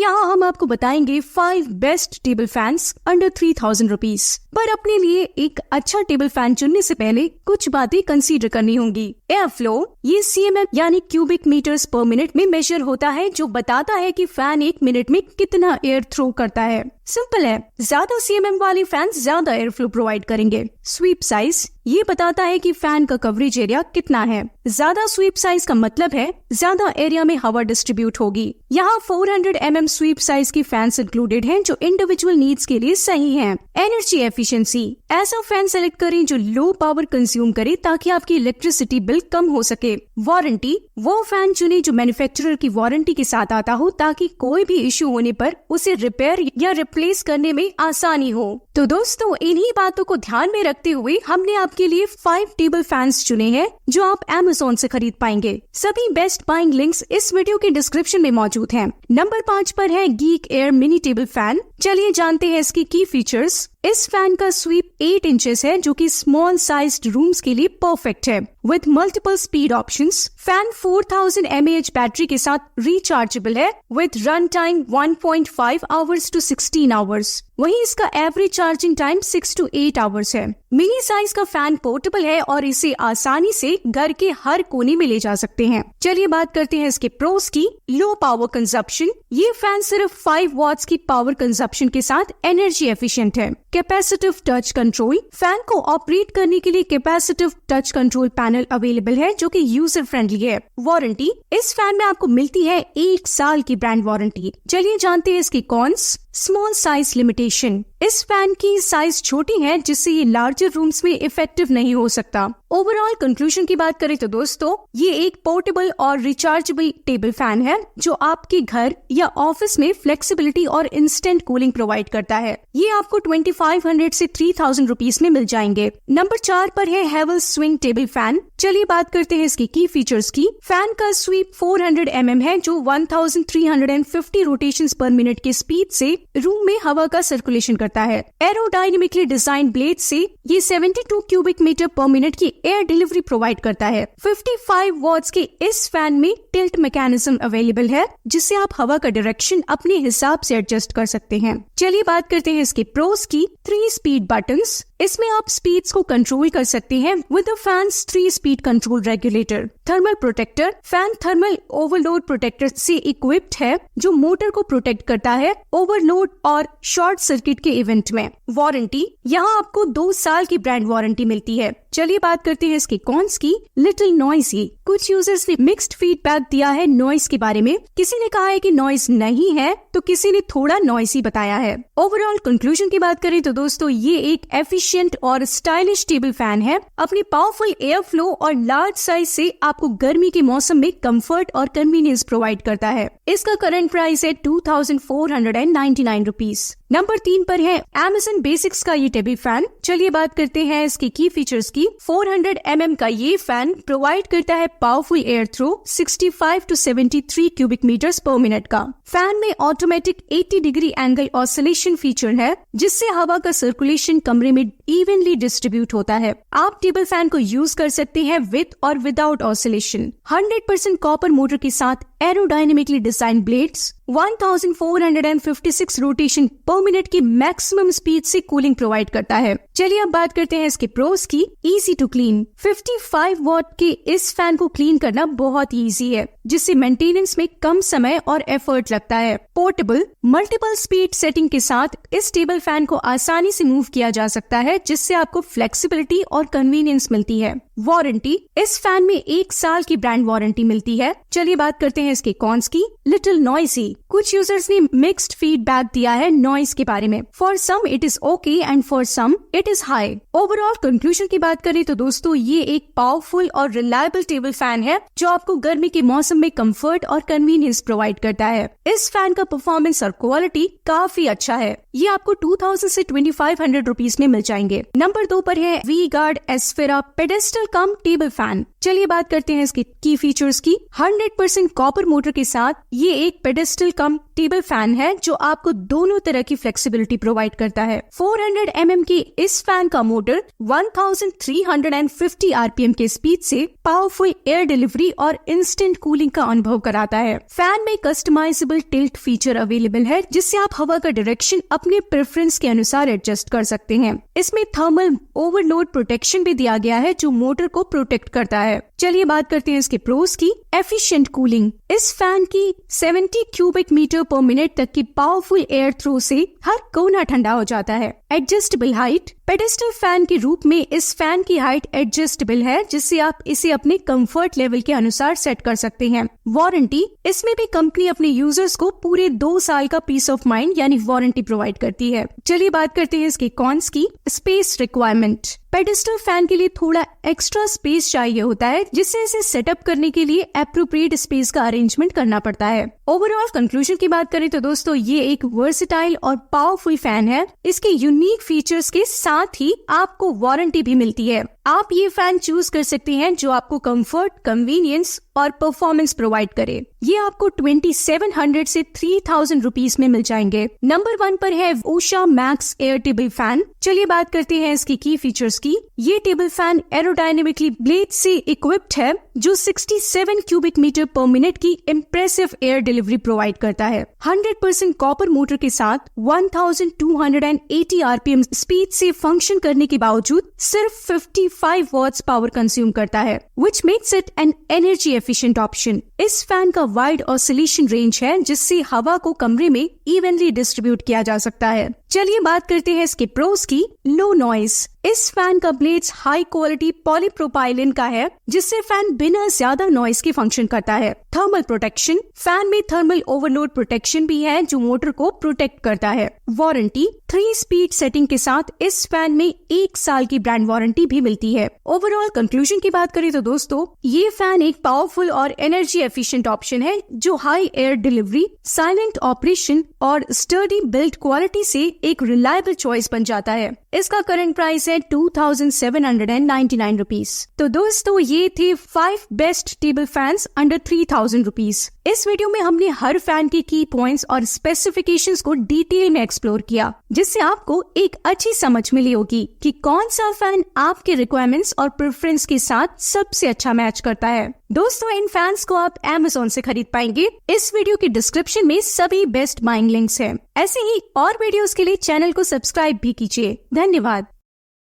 यहाँ हम आपको बताएंगे 5 best table fans under 3000 rupees. पर अपने लिए एक अच्छा टेबल फैन चुनने से पहले कुछ बातें कंसीडर करनी होंगी। एयर फ्लो ये CMM यानी क्यूबिक मीटर्स पर मिनट में मेजर होता है, जो बताता है कि फैन 1 मिनट में कितना एयर थ्रो करता है। सिंपल है, ज्यादा CMM वाले फैन ज्यादा एयर फ्लो प्रोवाइड करेंगे। स्वीप साइज ये बताता है कि फैन का कवरेज एरिया कितना है। ज्यादा स्वीप साइज का मतलब है ज्यादा एरिया में हवा डिस्ट्रीब्यूट होगी। यहाँ 400 mm स्वीप साइज की फैंस इंक्लूडेड हैं, जो इंडिविजुअल नीड्स के लिए सही हैं। एनर्जी एफिशिएंसी ऐसा फैन सेलेक्ट करें जो लो पावर कंज्यूम करे ताकि आपकी इलेक्ट्रिसिटी बिल कम हो सके। वारंटी वो फैन चुने जो मैन्युफैक्चरर की वारंटी के साथ आता हो, ताकि कोई भी इश्यू होने पर उसे रिपेयर या रिप्लेस करने में आसानी हो। तो दोस्तों, इन्हीं बातों को ध्यान में रखते हुए हमने आपके लिए 5 टेबल फैंस चुने हैं जो आप Amazon से खरीद पाएंगे। सभी बेस्ट बाइंग लिंक्स इस वीडियो के डिस्क्रिप्शन में मौजूद हैं। नंबर 5 पर है geek air mini table fan. चलिए जानते हैं इसकी की फीचर्स। इस फैन का स्वीप 8 इंचेस है, जो कि स्मॉल साइज्ड रूम्स के लिए परफेक्ट है। With multiple speed options, fan 4000 mAh battery के साथ रिचार्जेबल है with run time 1.5 hours to 16 hours. वहीं इसका average charging time 6 to 8 hours है। मिनी साइज का फैन पोर्टेबल है और इसे आसानी से घर के हर कोने में ले जा सकते हैं। चलिए बात करते हैं इसके प्रोस की। लो पावर कंजप्शन, ये फैन सिर्फ 5 वॉट्स की पावर कंजप्शन के साथ एनर्जी एफिशिएंट है। कैपेसिटिव टच कंट्रोल, फैन को ऑपरेट करने के लिए capacitive touch control panel available है, जो कि यूजर फ्रेंडली है। वारंटी, इस फैन में आपको मिलती है 1 साल की ब्रांड वारंटी। चलिए जानते हैं इसकी कॉन्स। स्मॉल साइज लिमिटेशन, इस फैन की साइज छोटी है, जिससे ये लार्जर रूम्स में इफेक्टिव नहीं हो सकता। ओवरऑल कंक्लूजन की बात करें तो दोस्तों, ये एक पोर्टेबल और रिचार्जेबल टेबल फैन है जो आपके घर या ऑफिस में फ्लेक्सिबिलिटी और इंस्टेंट कूलिंग प्रोवाइड करता है। ये आपको 2500 से 3000 रुपीज में मिल जाएंगे। नंबर 4 पर है हेवल्स स्विंग टेबल फैन। चलिए बात करते हैं इसकी की फीचर्स की। फैन का स्वीप 400 mm है, जो 1350 रोटेशंस पर मिनट के स्पीड से रूम में हवा का सर्कुलेशन करता है। एरोडायनेमिकली डिजाइन ब्लेड से ये 72 क्यूबिक मीटर पर मिनट की एयर डिलीवरी प्रोवाइड करता है। 55 वॉट्स के इस फैन में टिल्ट मैकेनिज्म अवेलेबल है, जिससे आप हवा का डायरेक्शन अपने हिसाब से एडजस्ट कर सकते हैं। चलिए बात करते हैं इसके प्रोस की। 3 स्पीड बटन्स, इसमें आप स्पीड्स को कंट्रोल कर सकते हैं with the fans 3 speed control regulator. Thermal protector, fan thermal overload protector से इक्विप्ड है, जो मोटर को प्रोटेक्ट करता है ओवरलोड और शॉर्ट सर्किट के इवेंट में। वारंटी, यहाँ आपको 2 साल की ब्रांड वारंटी मिलती है। चलिए बात करते हैं इसके कॉन्स की। लिटिल नॉइसी, कुछ यूजर्स ने मिक्स्ड फीडबैक दिया है नॉइस के बारे में। किसी ने कहा है कि नॉइस नहीं है, तो किसी ने थोड़ा नॉइसी बताया है। ओवरऑल कंक्लूजन की बात करें तो दोस्तों, ये एक एफिशिएंट और स्टाइलिश टेबल फैन है। अपनी पावरफुल एयर फ्लो और लार्ज साइज से आपको गर्मी के मौसम में कंफर्ट और कन्वीनियंस प्रोवाइड करता है। इसका करंट प्राइस है 2499 रुपीज। नंबर 3 पर है Amazon बेसिक्स का ये टेबल फैन। चलिए बात करते हैं इसकी की फीचर्स की। 400 mm का ये फैन प्रोवाइड करता है powerful air throw 65 to 73 cubic metres per minute का। फैन में automatic 80 degree angle oscillation feature है, जिससे हवा का सर्कुलेशन कमरे में इवनली डिस्ट्रीब्यूट होता है। आप टेबल फैन को यूज कर सकते हैं विद और विदाउट ऑसिलेशन। 100% कॉपर मोटर के साथ aerodynamically design blades 1456 rotation per minute की मैक्सिमम स्पीड से कूलिंग प्रोवाइड करता है। चलिए अब बात करते हैं इसके प्रोस की। इजी टू क्लीन, 55 वॉट के इस फैन को क्लीन करना बहुत इजी है, जिससे मेंटेनेंस में कम समय और एफर्ट लगता है। पोर्टेबल, मल्टीपल स्पीड सेटिंग के साथ इस टेबल फैन को आसानी से मूव किया जा सकता है, जिससे आपको फ्लेक्सिबिलिटी और कन्वीनियंस मिलती है। वारंटी, इस फैन में 1 साल की ब्रांड वारंटी मिलती है। चलिए बात करते हैं इसके कॉन्स की। लिटिल नॉइसी, कुछ यूजर्स ने मिक्स्ड फीडबैक दिया है नॉइस के बारे में। For some it is okay and for some it is high. Overall conclusion की बात करें तो दोस्तों, ये एक पावरफुल और रिलायबल टेबल फैन है, जो आपको गर्मी के मौसम में कंफर्ट और कन्वीनियंस प्रोवाइड करता है। इस फैन का परफॉर्मेंस और क्वालिटी काफी अच्छा है। ये आपको 2000 से 2500 रुपीज में मिल जाएंगे। नंबर 2 पर है V Guard Esfera pedestal cum table fan. चलिए बात करते हैं इसकी की फीचर्स की। 100% कॉपर मोटर के साथ ये एक पेडेस्टल कम टेबल फैन है जो आपको दोनों तरह की फ्लेक्सिबिलिटी प्रोवाइड करता है। 400 mm की इस फैन का मोटर 1350 RPM के स्पीड से पावरफुल एयर डिलीवरी और इंस्टेंट कूलिंग का अनुभव कराता है। फैन में कस्टमाइजेबल टिल्ट फीचर अवेलेबल है जिससे आप हवा का डायरेक्शन अपने प्रेफरेंस के अनुसार एडजस्ट कर सकते हैं। इसमें थर्मल ओवरलोड प्रोटेक्शन भी दिया गया है जो मोटर को प्रोटेक्ट करता है। चलिए बात करते हैं इसके प्रोस की। Efficient cooling. इस फैन की 70 क्यूबिक मीटर पर मिनट तक की पावरफुल एयर थ्रो से हर कोना ठंडा हो जाता है। Adjustable height. पेडेस्टल फैन के रूप में इस फैन की हाइट एडजस्टेबल है जिससे आप इसे अपने कंफर्ट लेवल के अनुसार सेट कर सकते हैं। वारंटी। इसमें भी कंपनी अपने यूजर्स को पूरे 2 साल का पीस ऑफ माइंड यानी वारंटी प्रोवाइड करती है। चलिए बात करते हैं इसके कॉन्स की। Space requirement. पेडेस्टल फैन के लिए थोड़ा एक्स्ट्रा स्पेस चाहिए होता है जिससे इसे सेटअप करने के लिए एप्रोप्रिएट स्पेस का अरेंजमेंट करना पड़ता है। ओवरऑल कंक्लूजन की बात करें तो दोस्तों ये एक वर्सेटाइल और पावरफुल फैन है। इसके यूनिक फीचर्स के साथ ही आपको वारंटी भी मिलती है। आप ये फैन चूज कर सकते हैं जो आपको कंफर्ट, कन्वीनियंस और परफॉर्मेंस प्रोवाइड करे। ये आपको 2700 से 3000 रुपीज में मिल जाएंगे। नंबर 1 पर है ओशा मैक्स एयर टेबल फैन। चलिए बात करते हैं इसकी की फीचर्स की। ये टेबल फैन एरोडायनेमिकली ब्लेड से इक्विप्ड है जो 67 क्यूबिक मीटर पर मिनट की इम्प्रेसिव एयर डिलीवरी प्रोवाइड करता है। 100% कॉपर मोटर के साथ 1280 RPM स्पीड से फंक्शन करने के बावजूद सिर्फ 55 वॉट्स पावर कंज्यूम करता है, which makes it an energy efficient option। इस फैन का वाइड ऑसिलेशन रेंज है जिससे हवा को कमरे में इवनली डिस्ट्रीब्यूट किया जा सकता है। चलिए बात करते हैं इसके प्रोस की। Low noise. इस फैन का ब्लेड्स हाई क्वालिटी पॉलीप्रोपाइलिन का है जिससे फैन बिना ज्यादा नॉइस के फंक्शन करता है। Thermal protection. फैन में थर्मल ओवरलोड प्रोटेक्शन भी है जो मोटर को प्रोटेक्ट करता है। वारंटी। 3 स्पीड सेटिंग के साथ इस फैन में 1 साल की ब्रांड वारंटी भी मिलती है। ओवरऑल कंक्लूजन की बात करें तो दोस्तों ये फैन एक पावरफुल और एनर्जी एफिशिएंट ऑप्शन है जो high air delivery, silent operation और स्टर्डी बिल्ड क्वालिटी से एक रिलायबल चॉइस बन जाता है। इसका करंट प्राइस है 2799 रुपीज। तो दोस्तों ये थे 5 best table fans under 3000 rupees. इस वीडियो में हमने हर फैन के की पॉइंट्स और स्पेसिफिकेशंस को डिटेल में एक्सप्लोर किया जिससे आपको एक अच्छी समझ मिली होगी कि कौन सा फैन आपके रिक्वायरमेंट्स और प्रेफरेंस के साथ सबसे अच्छा मैच करता है। दोस्तों इन फैंस को आप Amazon से खरीद पाएंगे। इस वीडियो की डिस्क्रिप्शन में सभी बेस्ट बाइंग लिंक्स हैं। ऐसे ही और वीडियोस के लिए चैनल को सब्सक्राइब भी कीजिए। धन्यवाद।